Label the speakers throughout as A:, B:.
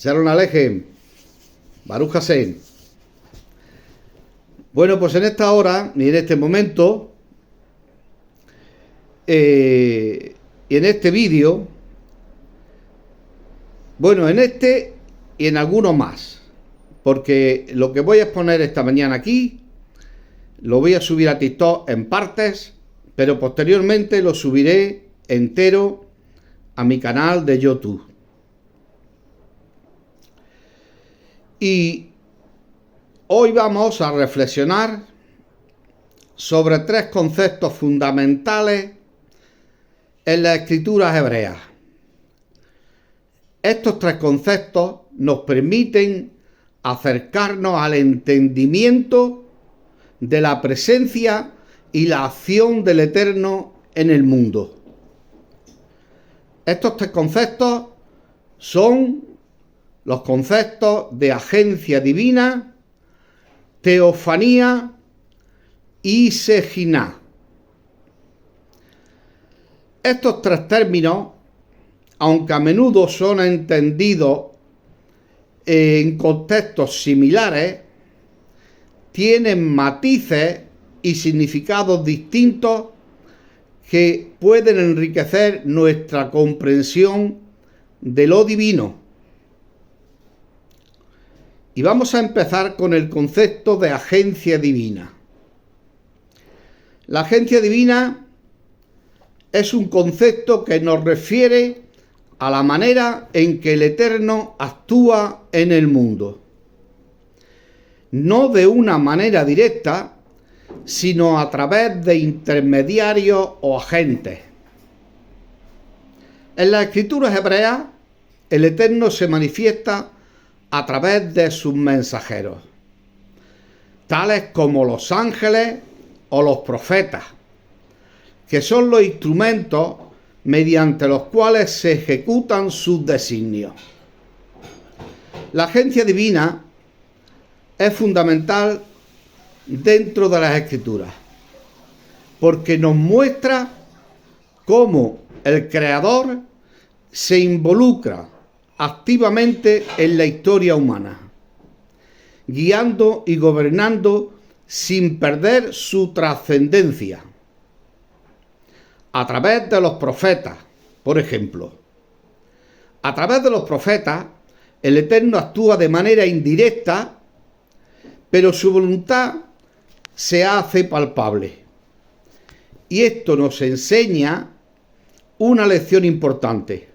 A: Shalom Alejem, Baruch Hashem. Bueno, pues en esta hora y en este momento y en este vídeo, bueno, en este y en algunos más, porque lo que voy a exponer esta mañana aquí lo voy a subir a TikTok en partes, pero posteriormente lo subiré entero a mi canal de YouTube. Y hoy vamos a reflexionar sobre tres conceptos fundamentales en las escrituras hebreas. Estos tres conceptos nos permiten acercarnos al entendimiento de la presencia y la acción del Eterno en el mundo. Estos tres conceptos son los conceptos de agencia divina, teofanía y Sejiná. Estos tres términos, aunque a menudo son entendidos en contextos similares, tienen matices y significados distintos que pueden enriquecer nuestra comprensión de lo divino. Y vamos a empezar con el concepto de agencia divina. La agencia divina es un concepto que nos refiere a la manera en que el Eterno actúa en el mundo. No de una manera directa, sino a través de intermediarios o agentes. En las escrituras hebreas, el Eterno se manifiesta a través de sus mensajeros, tales como los ángeles o los profetas, que son los instrumentos mediante los cuales se ejecutan sus designios. La agencia divina es fundamental dentro de las Escrituras, porque nos muestra cómo el Creador se involucra activamente en la historia humana, guiando y gobernando sin perder su trascendencia. A través de los profetas, por ejemplo. A través de los profetas, el Eterno actúa de manera indirecta, pero su voluntad se hace palpable. Y esto nos enseña una lección importante,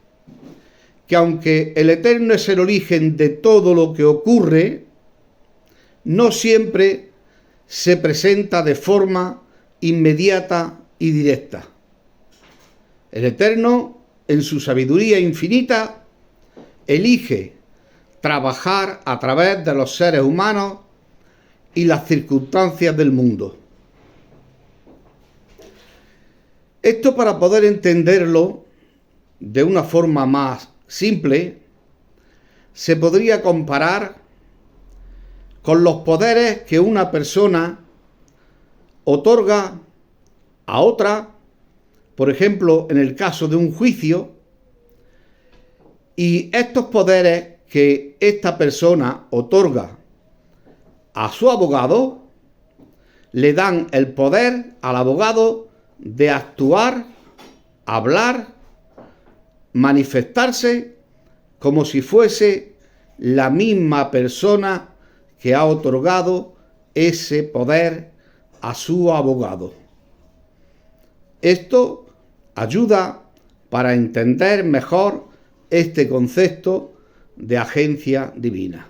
A: que aunque el Eterno es el origen de todo lo que ocurre, no siempre se presenta de forma inmediata y directa. El Eterno, en su sabiduría infinita, elige trabajar a través de los seres humanos y las circunstancias del mundo. Esto, para poder entenderlo de una forma más simple, se podría comparar con los poderes que una persona otorga a otra, por ejemplo, en el caso de un juicio, y estos poderes que esta persona otorga a su abogado le dan el poder al abogado de actuar, hablar, manifestarse como si fuese la misma persona que ha otorgado ese poder a su abogado. Esto ayuda para entender mejor este concepto de agencia divina.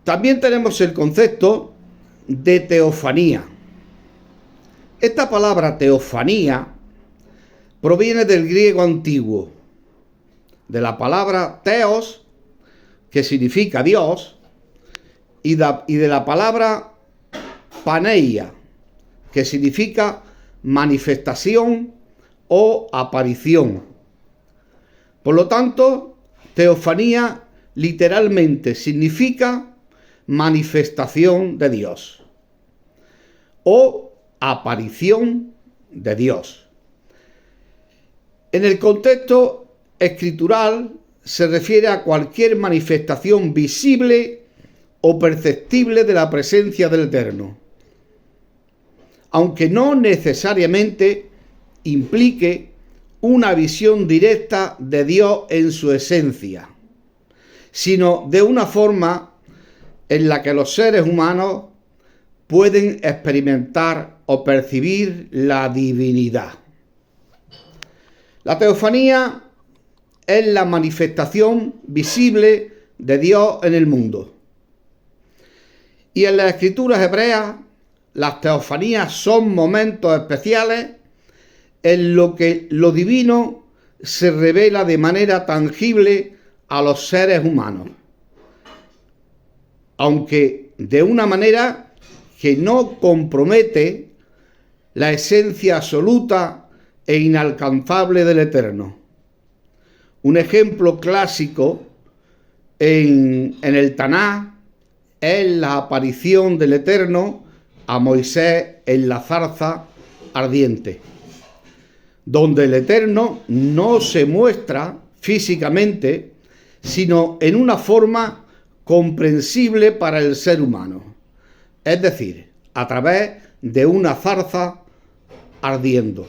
A: También tenemos el concepto de teofanía. Esta palabra teofanía proviene del griego antiguo, de la palabra theos, que significa Dios, y de la palabra paneia, que significa manifestación o aparición. Por lo tanto, teofanía literalmente significa manifestación de Dios o aparición de Dios. En el contexto escritural se refiere a cualquier manifestación visible o perceptible de la presencia del Eterno, aunque no necesariamente implique una visión directa de Dios en su esencia, sino de una forma en la que los seres humanos pueden experimentar o percibir la divinidad. La teofanía es la manifestación visible de Dios en el mundo. Y en las escrituras hebreas, las teofanías son momentos especiales en los que lo divino se revela de manera tangible a los seres humanos, aunque de una manera que no compromete la esencia absoluta e inalcanzable del Eterno. Un ejemplo clásico en el Tanaj es la aparición del Eterno a Moisés en la zarza ardiente, donde el Eterno no se muestra físicamente, sino en una forma comprensible para el ser humano, es decir, a través de una zarza ardiendo.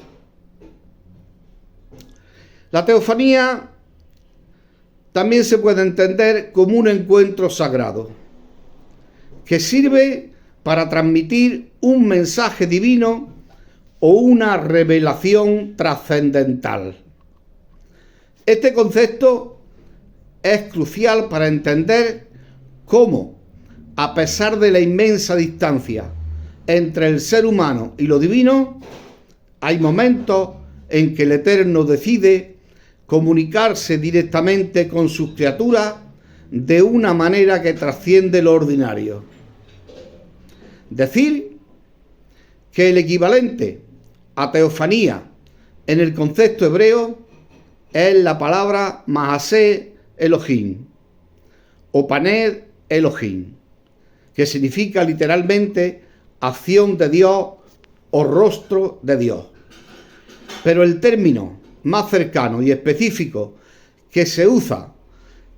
A: La teofanía también se puede entender como un encuentro sagrado, que sirve para transmitir un mensaje divino o una revelación trascendental. Este concepto es crucial para entender cómo, a pesar de la inmensa distancia entre el ser humano y lo divino, hay momentos en que el Eterno decide comunicarse directamente con sus criaturas de una manera que trasciende lo ordinario. Decir que el equivalente a teofanía en el concepto hebreo es la palabra Mahaseh Elohim o Paned Elohim, que significa literalmente acción de Dios o rostro de Dios. Pero el término más cercano y específico que se usa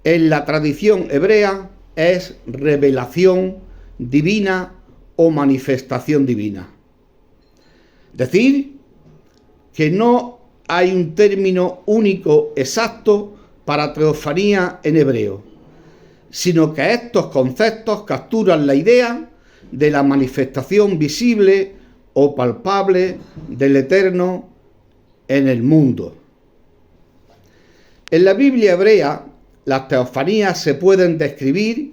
A: en la tradición hebrea es revelación divina o manifestación divina. Decir que no hay un término único exacto para teofanía en hebreo, sino que estos conceptos capturan la idea de la manifestación visible o palpable del Eterno en el mundo. En la Biblia hebrea, las teofanías se pueden describir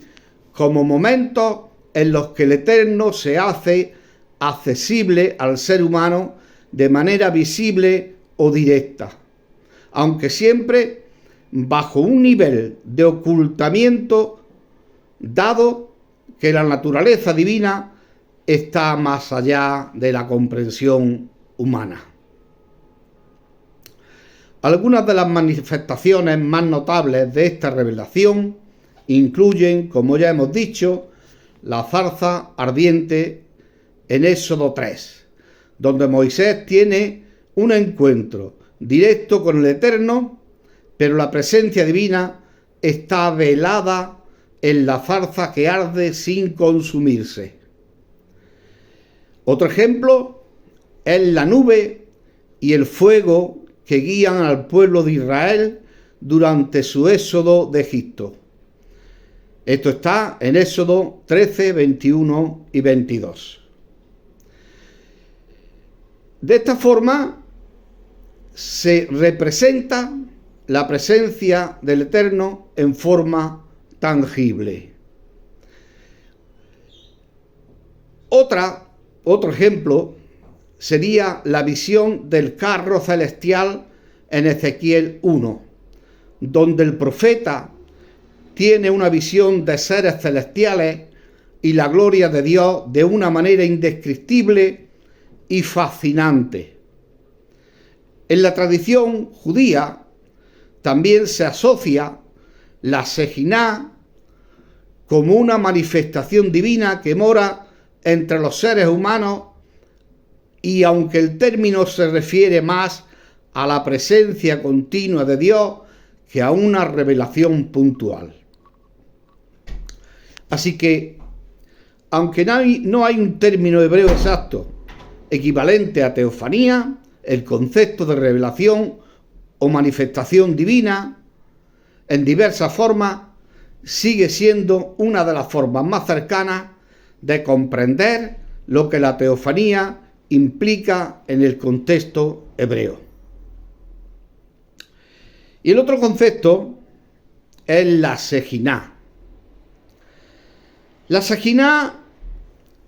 A: como momentos en los que el Eterno se hace accesible al ser humano de manera visible o directa, aunque siempre bajo un nivel de ocultamiento, dado que la naturaleza divina está más allá de la comprensión humana. Algunas de las manifestaciones más notables de esta revelación incluyen, como ya hemos dicho, la zarza ardiente en Éxodo 3, donde Moisés tiene un encuentro directo con el Eterno, pero la presencia divina está velada en la zarza que arde sin consumirse. Otro ejemplo es la nube y el fuego que guían al pueblo de Israel durante su éxodo de Egipto. Esto está en Éxodo 13, 21 y 22. De esta forma se representa la presencia del Eterno en forma tangible. Otro ejemplo sería la visión del carro celestial en Ezequiel 1, donde el profeta tiene una visión de seres celestiales y la gloria de Dios de una manera indescriptible y fascinante. En la tradición judía también se asocia la Shejinah como una manifestación divina que mora entre los seres humanos y aunque el término se refiere más a la presencia continua de Dios que a una revelación puntual. Así que, aunque no hay un término hebreo exacto equivalente a teofanía, el concepto de revelación o manifestación divina, en diversas formas, sigue siendo una de las formas más cercanas de comprender lo que la teofanía implica en el contexto hebreo. Y el otro concepto es la Sejiná. La Sejiná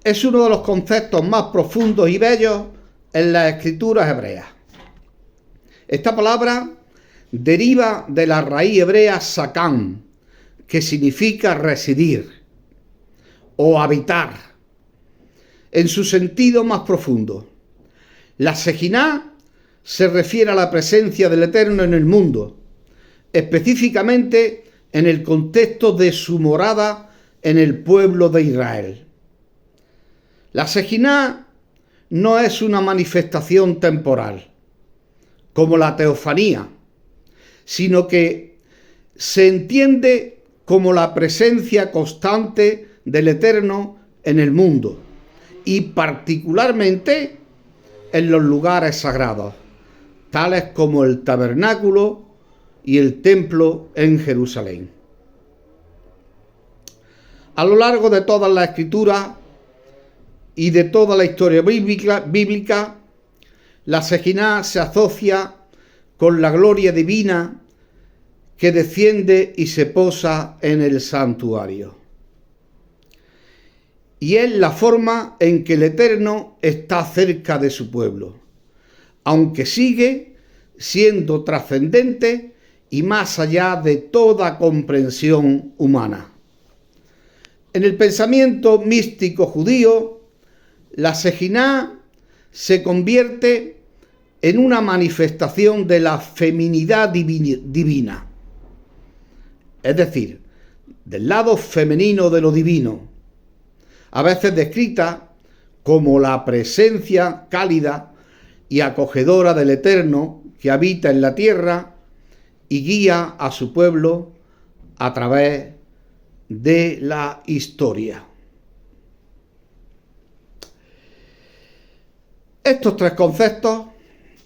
A: es uno de los conceptos más profundos y bellos en las escrituras hebreas. Esta palabra deriva de la raíz hebrea sakán, que significa residir o habitar, en su sentido más profundo. La Sejiná se refiere a la presencia del Eterno en el mundo, específicamente en el contexto de su morada en el pueblo de Israel. La Sejiná no es una manifestación temporal, como la teofanía, sino que se entiende como la presencia constante del Eterno en el mundo y particularmente en los lugares sagrados, tales como el tabernáculo y el templo en Jerusalén. A lo largo de todas las escrituras y de toda la historia bíblica, la Sejiná se asocia con la gloria divina que desciende y se posa en el santuario. Y es la forma en que el Eterno está cerca de su pueblo, aunque sigue siendo trascendente y más allá de toda comprensión humana. En el pensamiento místico judío, la Sejiná se convierte en una manifestación de la feminidad divina, es decir, del lado femenino de lo divino, a veces descrita como la presencia cálida y acogedora del Eterno que habita en la tierra y guía a su pueblo a través de la historia. Estos tres conceptos,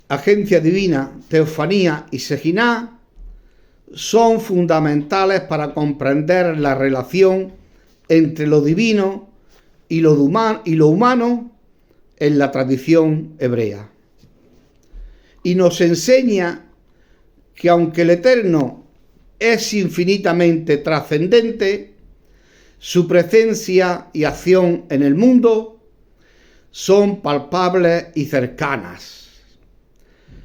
A: agencia divina, teofanía y Sejiná, son fundamentales para comprender la relación entre lo divino y lo humano en la tradición hebrea. Y nos enseña que aunque el Eterno es infinitamente trascendente, su presencia y acción en el mundo son palpables y cercanas.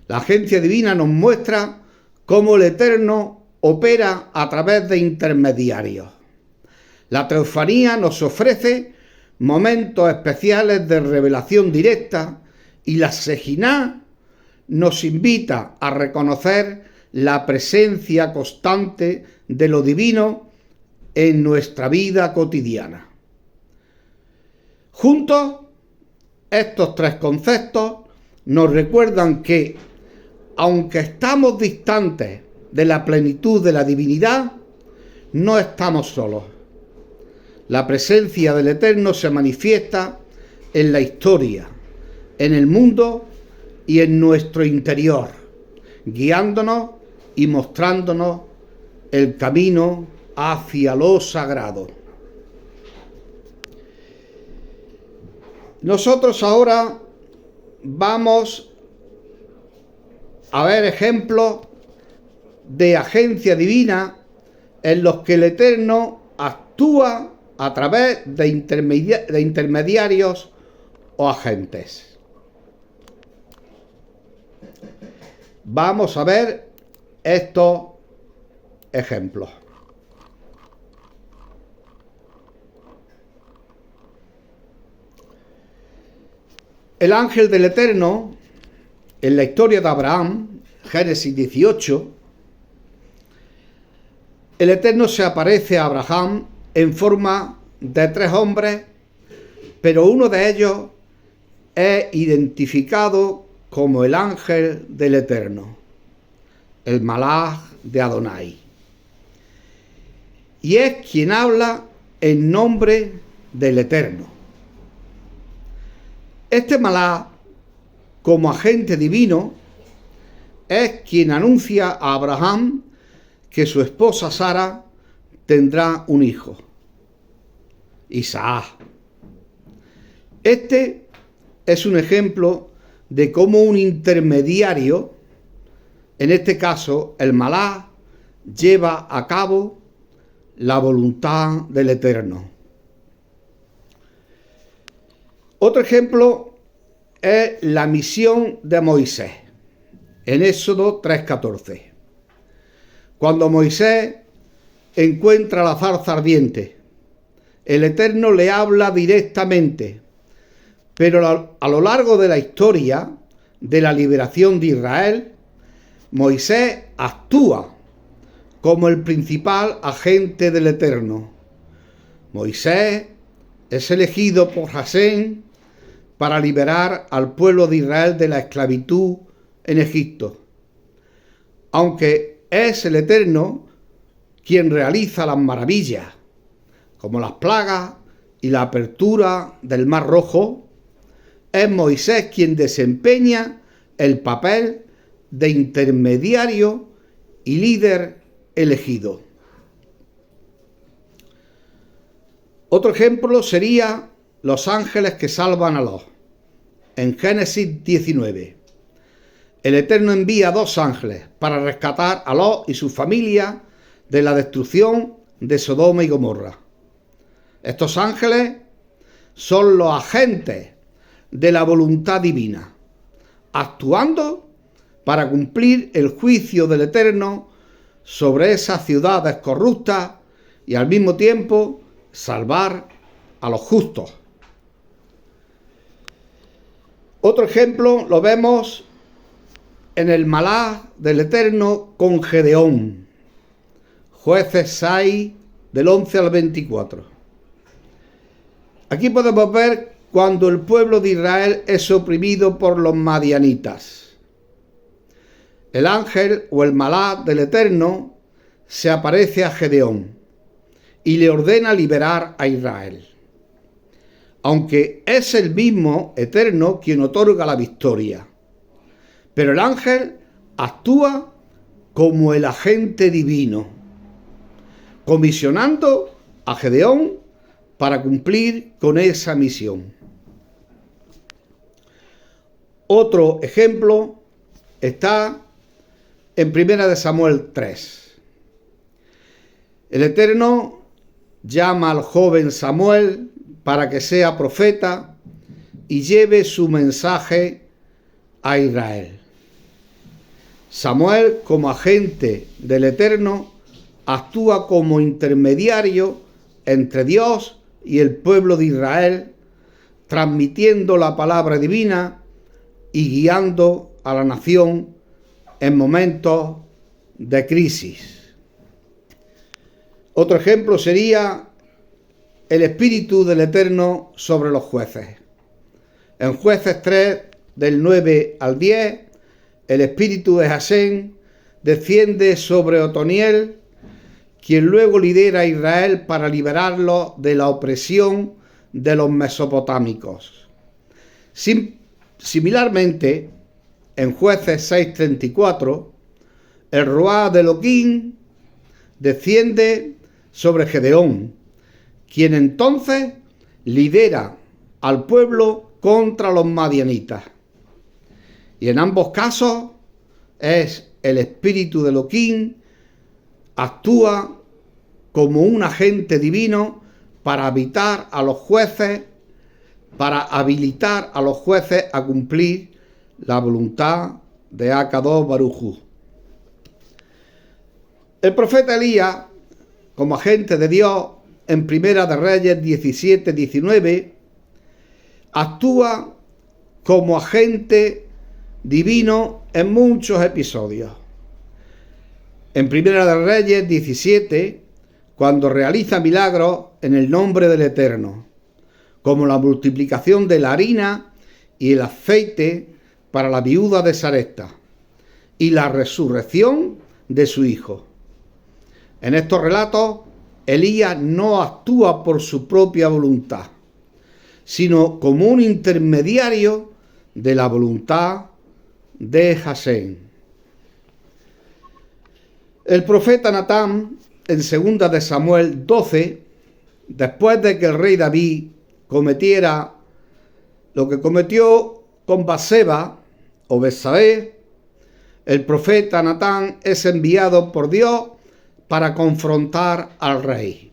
A: La agencia divina nos muestra cómo el Eterno opera a través de intermediarios. La teofanía nos ofrece momentos especiales de revelación directa y la Sejiná nos invita a reconocer la presencia constante de lo divino en nuestra vida cotidiana. Juntos, estos tres conceptos nos recuerdan que, aunque estamos distantes de la plenitud de la divinidad, no estamos solos. La presencia del Eterno se manifiesta en la historia, en el mundo y en nuestro interior, guiándonos y mostrándonos el camino hacia lo sagrado. Nosotros ahora vamos a ver ejemplos de agencia divina en los que el Eterno actúa a través de intermediarios o agentes. Vamos a ver estos ejemplos. El ángel del Eterno, en la historia de Abraham, Génesis 18, el Eterno se aparece a Abraham en forma de tres hombres, pero uno de ellos es identificado como el ángel del Eterno, el Malaj de Adonai. Y es quien habla en nombre del Eterno. Este Malaj, como agente divino, es quien anuncia a Abraham que su esposa Sara tendrá un hijo, Isaac. Este es un ejemplo de cómo un intermediario, en este caso el Malaj, lleva a cabo la voluntad del Eterno. Otro ejemplo es la misión de Moisés, en Éxodo 3:14. Cuando Moisés encuentra la zarza ardiente, el Eterno le habla directamente, pero a lo largo de la historia de la liberación de Israel, Moisés actúa como el principal agente del Eterno. Moisés es elegido por Hashem para liberar al pueblo de Israel de la esclavitud en Egipto. Aunque es el Eterno quien realiza las maravillas, como las plagas y la apertura del Mar Rojo, es Moisés quien desempeña el papel de intermediario y líder elegido. Otro ejemplo sería los ángeles que salvan a Lot. En Génesis 19, el Eterno envía 2 ángeles para rescatar a Lot y su familia de la destrucción de Sodoma y Gomorra. Estos ángeles son los agentes de la voluntad divina, actuando para cumplir el juicio del Eterno sobre esas ciudades corruptas y al mismo tiempo salvar a los justos. Otro ejemplo lo vemos en el Malaj del Eterno con Gedeón, Jueces 6 del 11 al 24. Aquí podemos ver cuando el pueblo de Israel es oprimido por los madianitas. El ángel o el Malaj del Eterno se aparece a Gedeón y le ordena liberar a Israel, aunque es el mismo Eterno quien otorga la victoria. Pero el ángel actúa como el agente divino, comisionando a Gedeón para cumplir con esa misión. Otro ejemplo está en 1 Samuel 3. El Eterno llama al joven Samuel para que sea profeta y lleve su mensaje a Israel. Samuel, como agente del Eterno, actúa como intermediario entre Dios y el pueblo de Israel, transmitiendo la palabra divina y guiando a la nación en momentos de crisis. Otro ejemplo sería el Espíritu del Eterno sobre los jueces. En Jueces 3, del 9 al 10, el Espíritu de Hashem desciende sobre Otoniel, quien luego lidera a Israel para liberarlo de la opresión de los mesopotámicos. Similarmente, en Jueces 6:34, el Ruá de Elohim desciende sobre Gedeón, quien entonces lidera al pueblo contra los madianitas. Y en ambos casos es el Espíritu de Elohim actúa como un agente divino para habilitar a los jueces a cumplir la voluntad de Akadosh Baruj Hu. El profeta Elías, como agente de Dios, en Primera de Reyes 17-19, actúa como agente divino en muchos episodios. En Primera de Reyes 17, cuando realiza milagros en el nombre del Eterno, como la multiplicación de la harina y el aceite para la viuda de Sarepta y la resurrección de su hijo. En estos relatos, Elías no actúa por su propia voluntad, sino como un intermediario de la voluntad de Jasén. El profeta Natán, en 2 de Samuel 12, después de que el rey David cometiera lo que cometió con Batseba o Betsabé, el profeta Natán es enviado por Dios para confrontar al rey.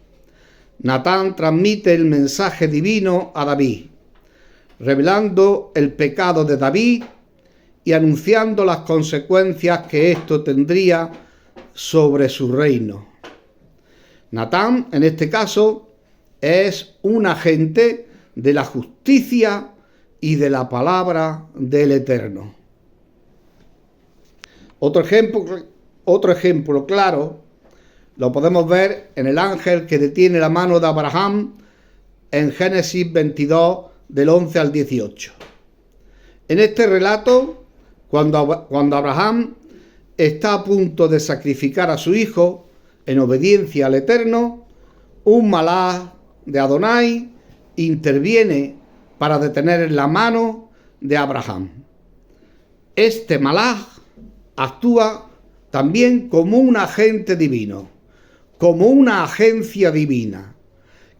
A: Natán transmite el mensaje divino a David, revelando el pecado de David y anunciando las consecuencias que esto tendría sobre su reino. Natán, en este caso, es un agente de la justicia y de la palabra del Eterno. Otro ejemplo claro lo podemos ver en el ángel que detiene la mano de Abraham en Génesis 22, del 11 al 18. En este relato, cuando Abraham está a punto de sacrificar a su hijo en obediencia al Eterno, un malaj de Adonai interviene para detener la mano de Abraham. Este malaj actúa también como un agente divino, como una agencia divina,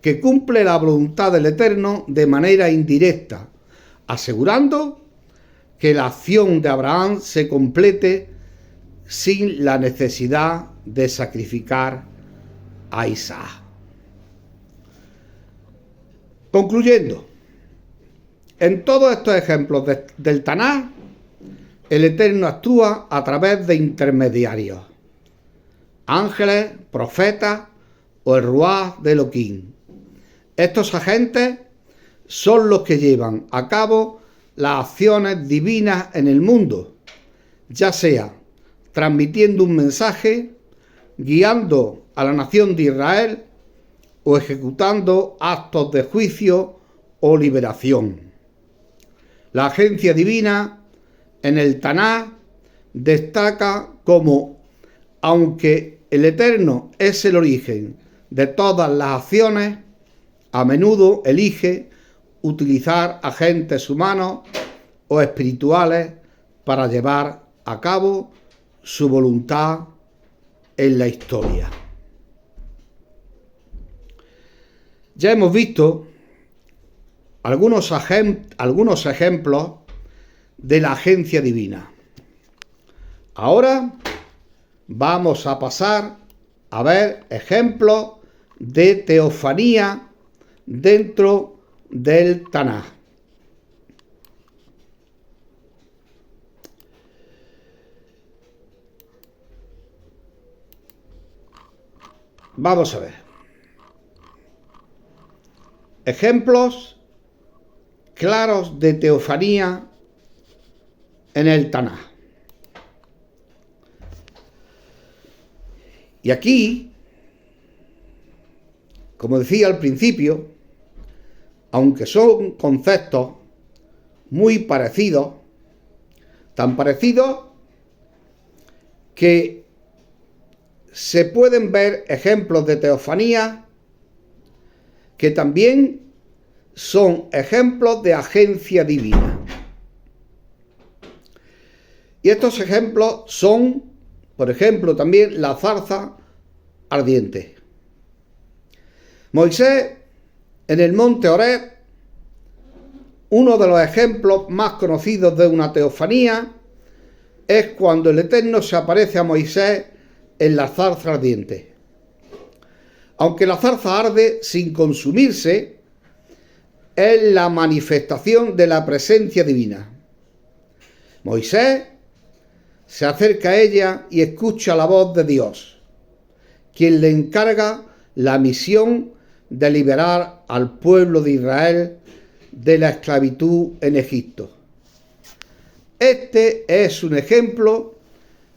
A: que cumple la voluntad del Eterno de manera indirecta, asegurando que la acción de Abraham se complete sin la necesidad de sacrificar a Isaac. Concluyendo, en todos estos ejemplos del Tanaj, el Eterno actúa a través de intermediarios, ángeles, profetas o el Ruaj de Elohim. Estos agentes son los que llevan a cabo las acciones divinas en el mundo, ya sea transmitiendo un mensaje, guiando a la nación de Israel o ejecutando actos de juicio o liberación. La agencia divina en el Tanaj destaca como, aunque el Eterno es el origen de todas las acciones, a menudo elige utilizar agentes humanos o espirituales para llevar a cabo su voluntad en la historia. Ya hemos visto algunos ejemplos de la agencia divina. Ahora vamos a pasar a ver ejemplos de teofanía dentro del Tanaj. Vamos a ver. Ejemplos claros de teofanía en el Tanaj. Y aquí, como decía al principio, aunque son conceptos muy parecidos, tan parecidos que se pueden ver ejemplos de teofanía que también son ejemplos de agencia divina. Y estos ejemplos son, por ejemplo, también la zarza ardiente. Moisés, en el monte Horeb, uno de los ejemplos más conocidos de una teofanía es cuando el Eterno se aparece a Moisés en la zarza ardiente. Aunque la zarza arde sin consumirse, es la manifestación de la presencia divina. Moisés se acerca a ella y escucha la voz de Dios, quien le encarga la misión de liberar al pueblo de Israel de la esclavitud en Egipto. Este es un ejemplo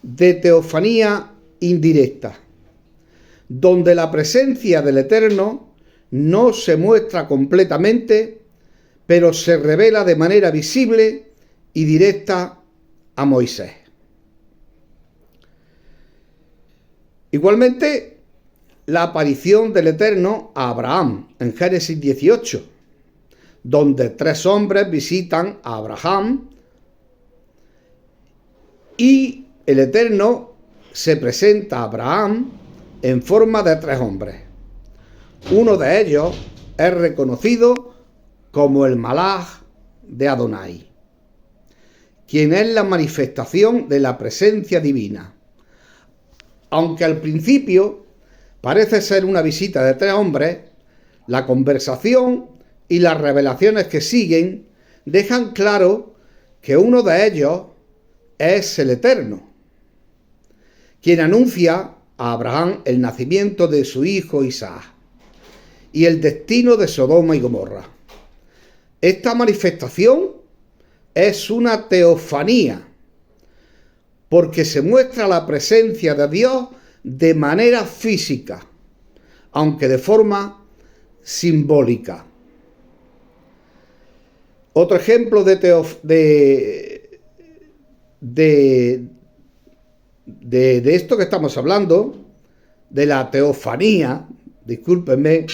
A: de teofanía indirecta, donde la presencia del Eterno no se muestra completamente, pero se revela de manera visible y directa a Moisés. Igualmente, la aparición del Eterno a Abraham en Génesis 18, donde 3 hombres visitan a Abraham y el Eterno se presenta a Abraham en forma de 3 hombres. Uno de ellos es reconocido como el Malaj de Adonai, quien es la manifestación de la presencia divina. Aunque al principio parece ser una visita de 3 hombres, la conversación y las revelaciones que siguen dejan claro que uno de ellos es el Eterno, quien anuncia a Abraham el nacimiento de su hijo Isaac y el destino de Sodoma y Gomorra. Esta manifestación es una teofanía, porque se muestra la presencia de Dios de manera física, aunque de forma simbólica. Otro ejemplo de esto que estamos hablando, de la teofanía, discúlpenme,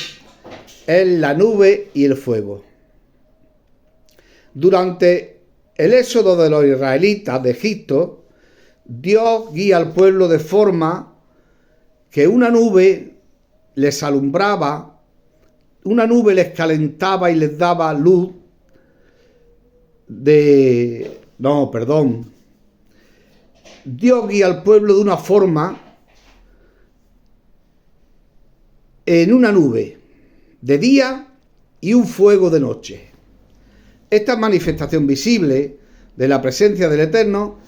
A: es la nube y el fuego. Durante el éxodo de los israelitas de Egipto, Dios guía al pueblo de forma que una nube les alumbraba, una nube les calentaba y les daba luz Dios guía al pueblo de una forma en una nube de día y un fuego de noche. Esta manifestación visible de la presencia del Eterno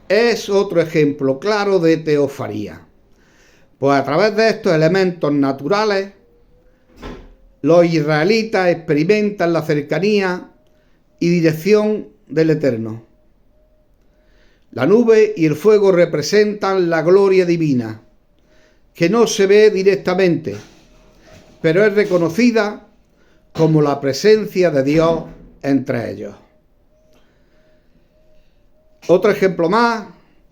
A: es otro ejemplo claro de teofanía, pues a través de estos elementos naturales los israelitas experimentan la cercanía y dirección del Eterno. La nube y el fuego representan la gloria divina, que no se ve directamente, pero es reconocida como la presencia de Dios entre ellos. Otro ejemplo más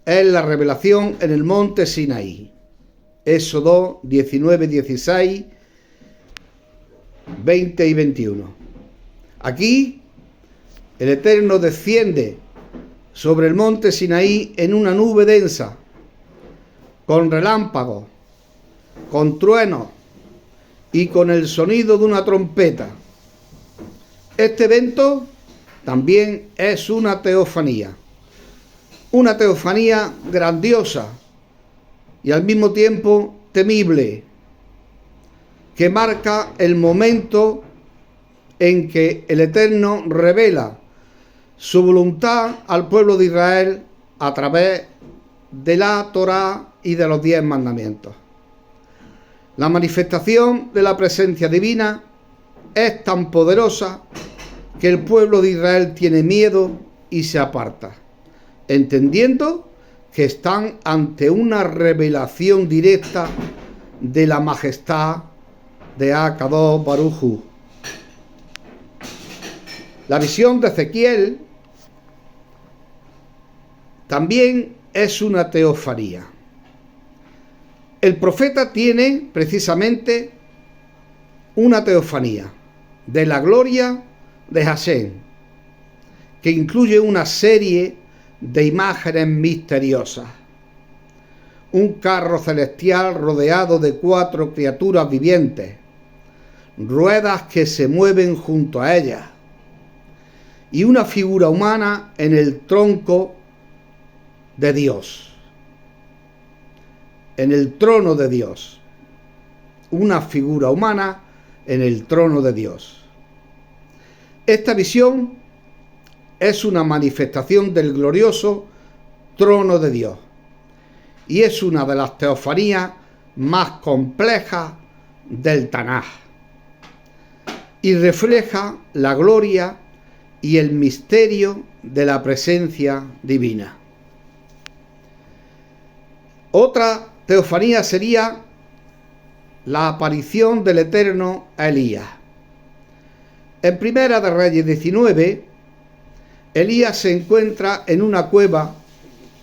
A: es la revelación en el monte Sinaí. Éxodo 19, 16, 20 y 21. Aquí el Eterno desciende sobre el monte Sinaí en una nube densa, con relámpagos, con truenos y con el sonido de una trompeta. Este evento también es una teofanía grandiosa y al mismo tiempo temible, que marca el momento en que el Eterno revela su voluntad al pueblo de Israel a través de la Torá y de los 10 mandamientos. La manifestación de la presencia divina es tan poderosa que el pueblo de Israel tiene miedo y se aparta, entendiendo que están ante una revelación directa de la majestad de Akadosh Baruj Hu. La visión de Ezequiel también es una teofanía. El profeta tiene precisamente una teofanía de la gloria de Hashem, que incluye una serie de imágenes misteriosas. Un carro celestial rodeado de 4 criaturas vivientes, ruedas que se mueven junto a ellas, y una figura humana en el tronco de Dios, en el trono de Dios. Una figura humana en el trono de Dios. Esta visión es una manifestación del glorioso trono de Dios y es una de las teofanías más complejas del Tanaj y refleja la gloria y el misterio de la presencia divina. Otra teofanía sería la aparición del Eterno a Elías. En Primera de Reyes 19, Elías se encuentra en una cueva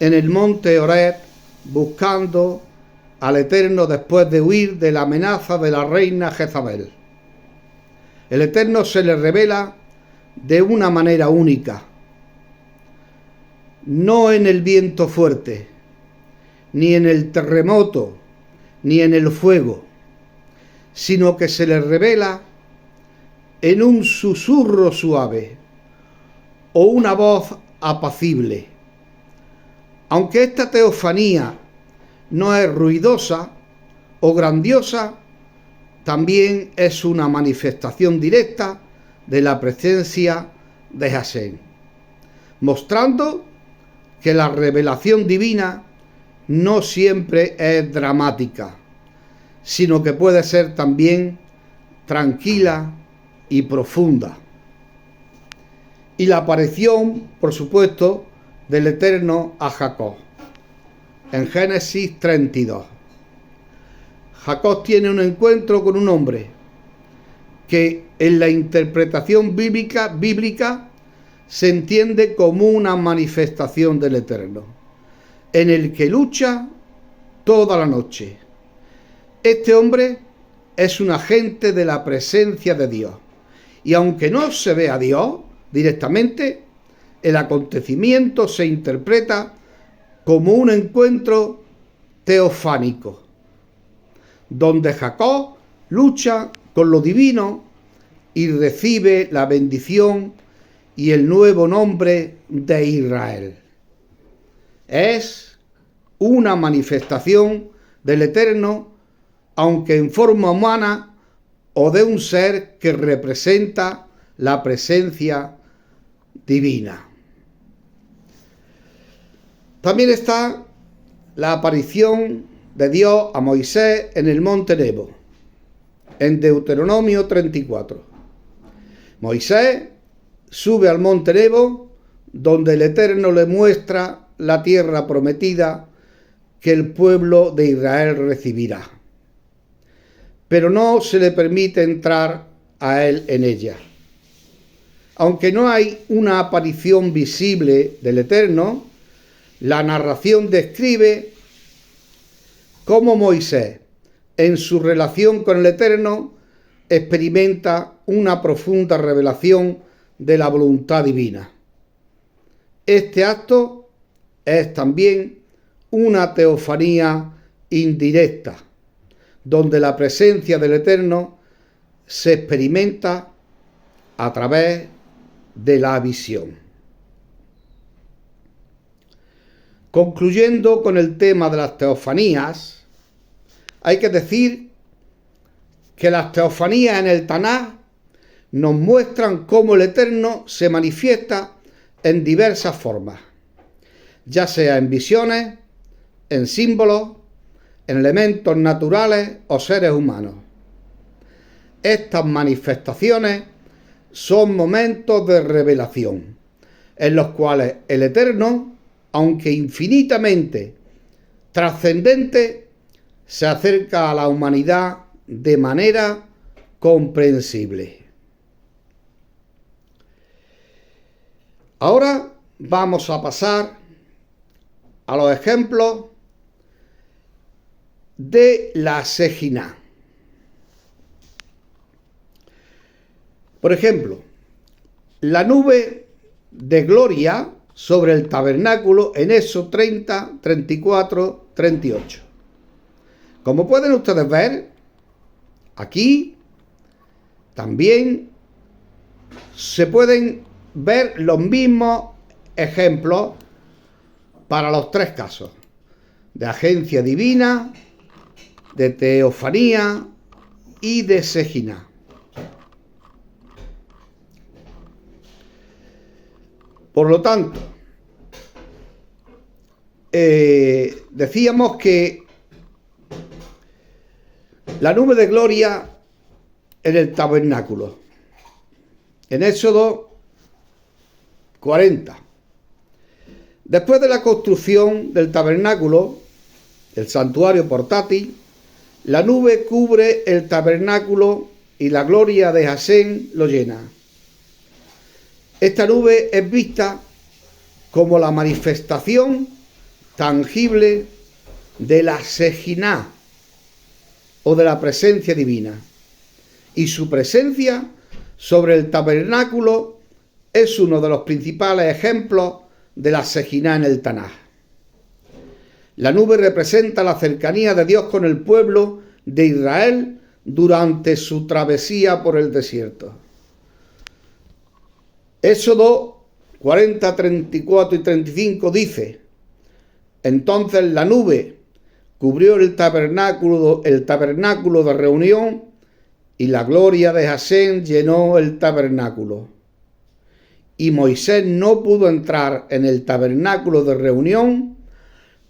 A: en el monte Horeb buscando al Eterno después de huir de la amenaza de la reina Jezabel. El Eterno se le revela de una manera única, no en el viento fuerte, ni en el terremoto, ni en el fuego, sino que se le revela en un susurro suave o una voz apacible. Aunque esta teofanía no es ruidosa o grandiosa, también es una manifestación directa de la presencia de Hashem, mostrando que la revelación divina no siempre es dramática, sino que puede ser también tranquila y profunda. Y la aparición, por supuesto, del Eterno a Jacob. En Génesis 32. Jacob tiene un encuentro con un hombre que en la interpretación bíblica se entiende como una manifestación del Eterno, en el que lucha toda la noche. Este hombre es un agente de la presencia de Dios, y aunque no se ve a Dios directamente, el acontecimiento se interpreta como un encuentro teofánico, donde Jacob lucha con lo divino y recibe la bendición y el nuevo nombre de Israel. Es una manifestación del Eterno, aunque en forma humana o de un ser que representa la presencia divina. También está la aparición de Dios a Moisés en el monte Nebo, en Deuteronomio 34. Moisés sube al monte Nebo, donde el Eterno le muestra la tierra prometida que el pueblo de Israel recibirá, pero no se le permite entrar a él en ella. Aunque no hay una aparición visible del Eterno, la narración describe cómo Moisés, en su relación con el Eterno, experimenta una profunda revelación de la voluntad divina. Este acto es también una teofanía indirecta, donde la presencia del Eterno se experimenta a través de la visión. Concluyendo con el tema de las teofanías, hay que decir que las teofanías en el Tanaj nos muestran cómo el Eterno se manifiesta en diversas formas, ya sea en visiones, en símbolos, en elementos naturales o seres humanos. Estas manifestaciones son momentos de revelación, en los cuales el Eterno, aunque infinitamente trascendente, se acerca a la humanidad de manera comprensible. Ahora vamos a pasar a los ejemplos de la Shejinah. Por ejemplo, la nube de gloria sobre el tabernáculo en Éxodo 30, 34, 38. Como pueden ustedes ver, aquí también se pueden ver los mismos ejemplos para los tres casos: de agencia divina, de teofanía y de Shejinah. Por lo tanto, decíamos que la nube de gloria en el tabernáculo, en Éxodo 40. Después de la construcción del tabernáculo, el santuario portátil, la nube cubre el tabernáculo y la gloria de Hashem lo llena. Esta nube es vista como la manifestación tangible de la Shejinah o de la presencia divina, y su presencia sobre el tabernáculo es uno de los principales ejemplos de la Shejinah en el Tanaj. La nube representa la cercanía de Dios con el pueblo de Israel durante su travesía por el desierto. Éxodo 40, 34 y 35 dice: entonces la nube cubrió el tabernáculo de reunión, y la gloria de Hashem llenó el tabernáculo. Y Moisés no pudo entrar en el tabernáculo de reunión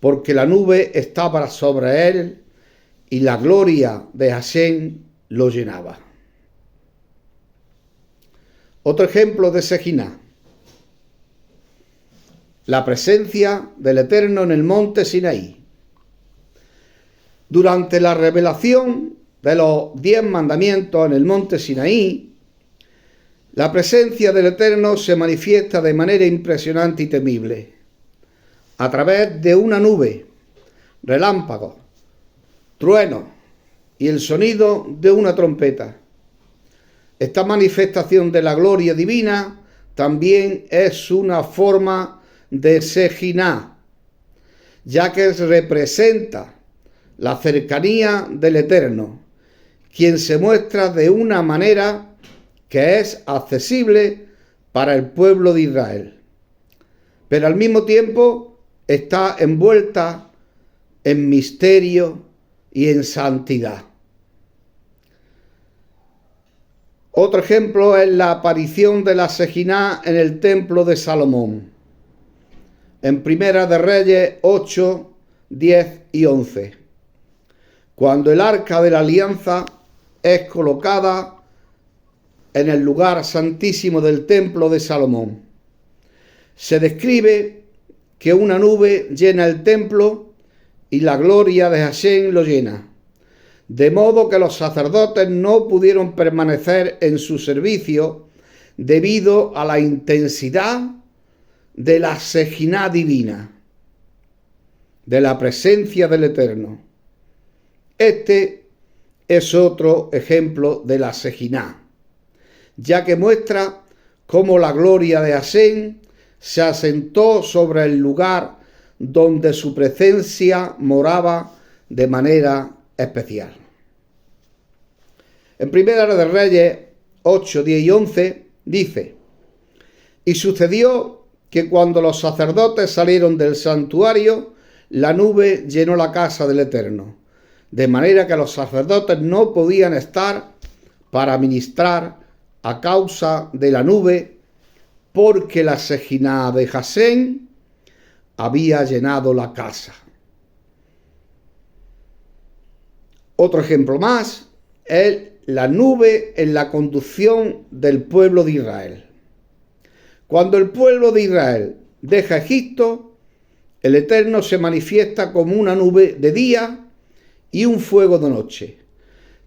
A: porque la nube estaba sobre él y la gloria de Hashem lo llenaba. Otro ejemplo de Shejinah: la presencia del Eterno en el monte Sinaí. Durante la revelación de los 10 mandamientos en el monte Sinaí, la presencia del Eterno se manifiesta de manera impresionante y temible, a través de una nube, relámpagos, truenos y el sonido de una trompeta. Esta manifestación de la gloria divina también es una forma de Shejinah, ya que representa la cercanía del Eterno, quien se muestra de una manera que es accesible para el pueblo de Israel, pero al mismo tiempo está envuelta en misterio y en santidad. Otro ejemplo es la aparición de la Shejinah en el templo de Salomón, en Primera de Reyes 8, 10 y 11, cuando el arca de la alianza es colocada en el lugar santísimo del templo de Salomón. Se describe que una nube llena el templo y la gloria de Hashem lo llena, de modo que los sacerdotes no pudieron permanecer en su servicio debido a la intensidad de la Shejinah divina, de la presencia del Eterno. Este es otro ejemplo de la Shejinah, ya que muestra cómo la gloria de Hashem se asentó sobre el lugar donde su presencia moraba de manera especial. En Primera de Reyes 8, 10 y 11 dice: y sucedió que cuando los sacerdotes salieron del santuario, la nube llenó la casa del Eterno, de manera que los sacerdotes no podían estar para ministrar a causa de la nube, porque la Shejinah de Hashem había llenado la casa. Otro ejemplo más es la nube en la conducción del pueblo de Israel. Cuando el pueblo de Israel deja Egipto, el Eterno se manifiesta como una nube de día y un fuego de noche,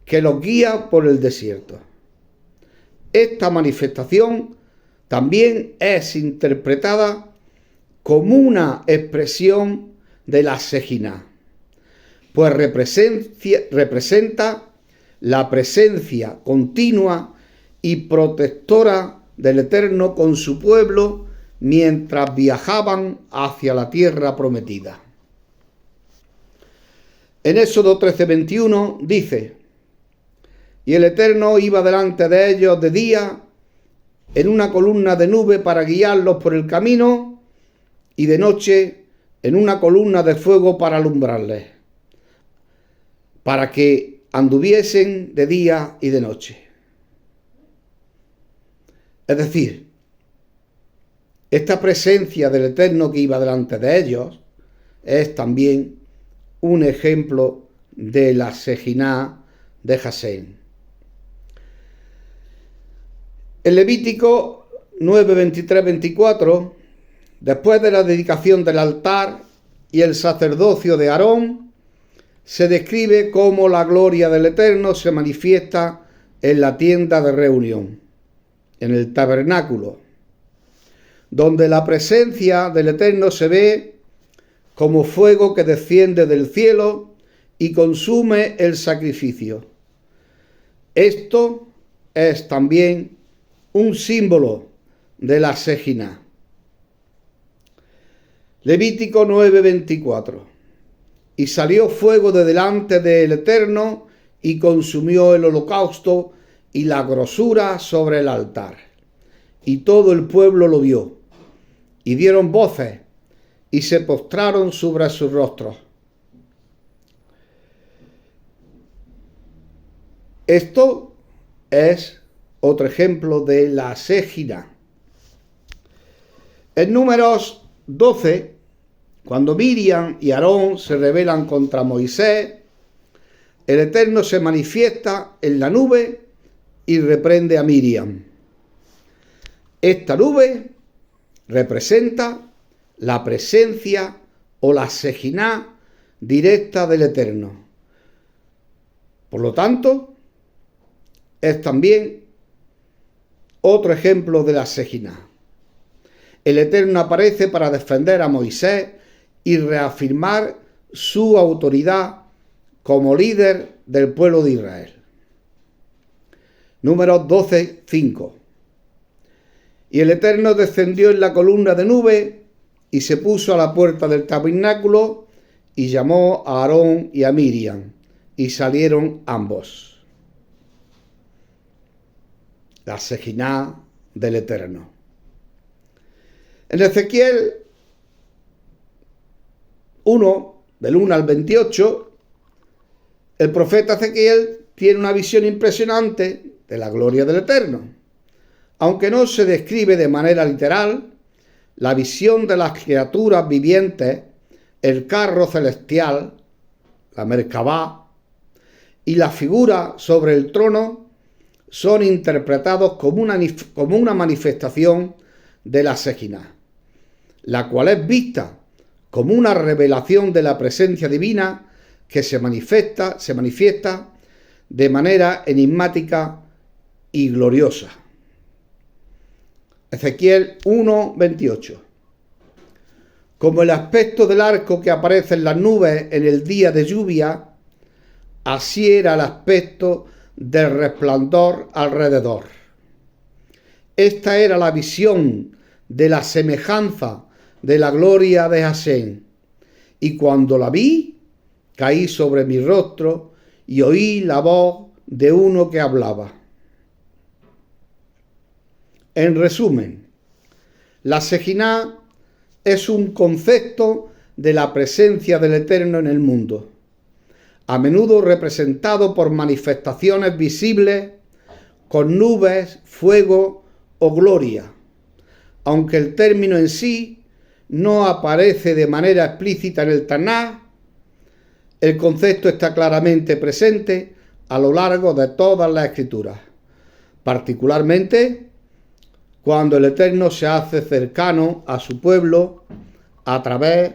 A: que los guía por el desierto. Esta manifestación también es interpretada como una expresión de la Shejinah, pues representa la presencia continua y protectora del Eterno con su pueblo mientras viajaban hacia la tierra prometida. En Éxodo 13:21 dice: y el Eterno iba delante de ellos de día en una columna de nube para guiarlos por el camino, y de noche en una columna de fuego para alumbrarles, para que anduviesen de día y de noche. Es decir, esta presencia del Eterno que iba delante de ellos es también un ejemplo de la Shejinah de Hashem. En Levítico 9, 23, 24, después de la dedicación del altar y el sacerdocio de Aarón, se describe cómo la gloria del Eterno se manifiesta en la tienda de reunión, en el tabernáculo. donde la presencia del Eterno se ve como fuego que desciende del cielo y consume el sacrificio. Esto es también un símbolo de la Shejinah. Levítico 9:24. Y salió fuego de delante del Eterno y consumió el holocausto y la grosura sobre el altar. Y todo el pueblo lo vio, y dieron voces, y se postraron sobre sus rostros. Esto es otro ejemplo de la Shejinah. En Números 12, cuando Miriam y Aarón se rebelan contra Moisés, el Eterno se manifiesta en la nube y reprende a Miriam. Esta nube representa la presencia o la Shejinah directa del Eterno. Por lo tanto, es también otro ejemplo de la Shejinah. El Eterno aparece para defender a Moisés y reafirmar su autoridad como líder del pueblo de Israel. Números 12:5. Y el Eterno descendió en la columna de nube y se puso a la puerta del tabernáculo y llamó a Aarón y a Miriam, y salieron ambos. La Shejinah del Eterno. En Ezequiel 1, del 1 al 28, el profeta Ezequiel tiene una visión impresionante de la gloria del Eterno. Aunque no se describe de manera literal, la visión de las criaturas vivientes, el carro celestial, la Merkabá, y la figura sobre el trono son interpretados como una manifestación de la Shejinah, la cual es vista como una revelación de la presencia divina que se manifiesta de manera enigmática y gloriosa. Ezequiel 1:28. Como el aspecto del arco que aparece en las nubes en el día de lluvia, así era el aspecto del resplandor alrededor. Esta era la visión de la semejanza de la gloria de Hashem, y cuando la vi, caí sobre mi rostro y oí la voz de uno que hablaba. En resumen, la Shejinah es un concepto de la presencia del Eterno en el mundo, a menudo representado por manifestaciones visibles con nubes, fuego o gloria. Aunque el término en sí no aparece de manera explícita en el Tanaj, el concepto está claramente presente a lo largo de todas las escrituras, particularmente cuando el Eterno se hace cercano a su pueblo a través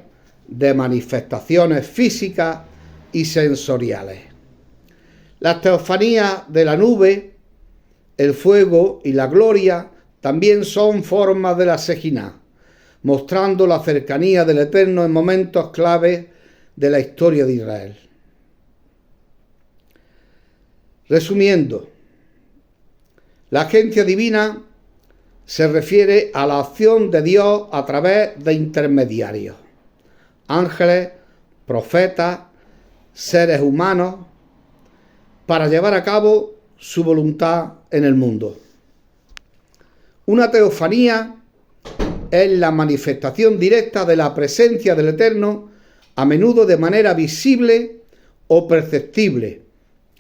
A: de manifestaciones físicas y sensoriales. Las teofanías de la nube, el fuego y la gloria también son formas de la Shejinah, mostrando la cercanía del Eterno en momentos clave de la historia de Israel. Resumiendo, la agencia divina se refiere a la acción de Dios a través de intermediarios, ángeles, profetas, seres humanos, para llevar a cabo su voluntad en el mundo. Una teofanía es la manifestación directa de la presencia del Eterno, a menudo de manera visible o perceptible,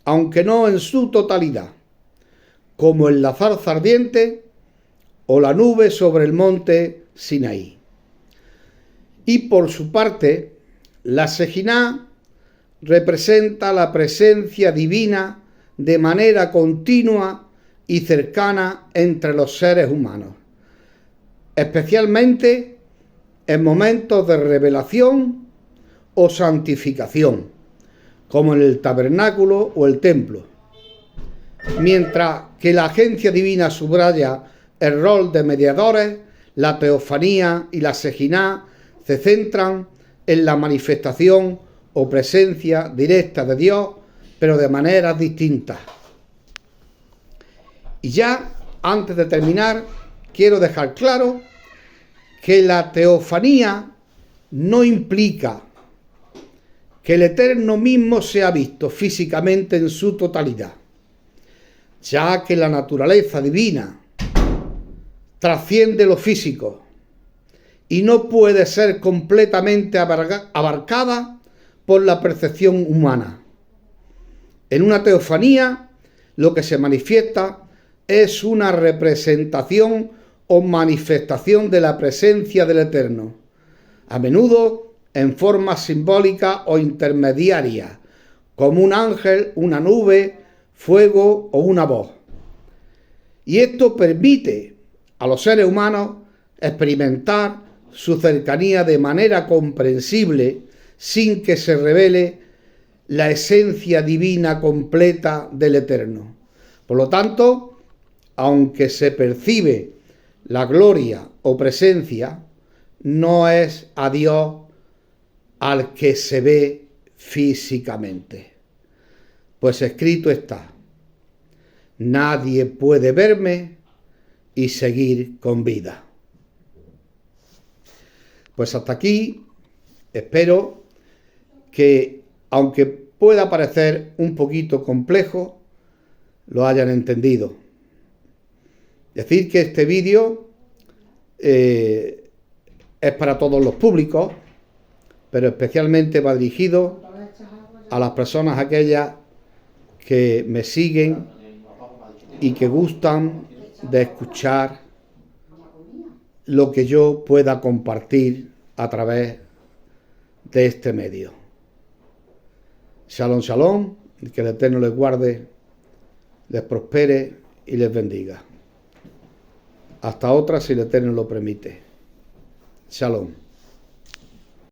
A: aunque no en su totalidad, como en la zarza ardiente o la nube sobre el monte Sinaí. Y por su parte, la Shejinah representa la presencia divina de manera continua y cercana entre los seres humanos, especialmente en momentos de revelación o santificación, como en el tabernáculo o el templo. Mientras que la agencia divina subraya el rol de mediadores, la teofanía y la Sejina se centran en la manifestación o presencia directa de Dios, pero de maneras distintas. Y ya, antes de terminar, quiero dejar claro que la teofanía no implica que el Eterno mismo sea visto físicamente en su totalidad, ya que la naturaleza divina trasciende lo físico y no puede ser completamente abarcada por la percepción humana. En una teofanía, lo que se manifiesta es una representación o manifestación de la presencia del Eterno, a menudo en forma simbólica o intermediaria, como un ángel, una nube, fuego o una voz. Y esto permite a los seres humanos experimentar su cercanía de manera comprensible sin que se revele la esencia divina completa del Eterno. Por lo tanto, aunque se percibe la gloria o presencia, no es a Dios al que se ve físicamente. Pues escrito está: nadie puede verme y seguir con vida. Pues hasta aquí. Espero que, aunque pueda parecer un poquito complejo, lo hayan entendido. Decir que este vídeo es para todos los públicos, pero especialmente va dirigido a las personas aquellas que me siguen y que gustan de escuchar lo que yo pueda compartir a través de este medio. Shalom, shalom, y que el Eterno les guarde, les prospere y les bendiga. Hasta otra, si el Eterno lo permite. Shalom.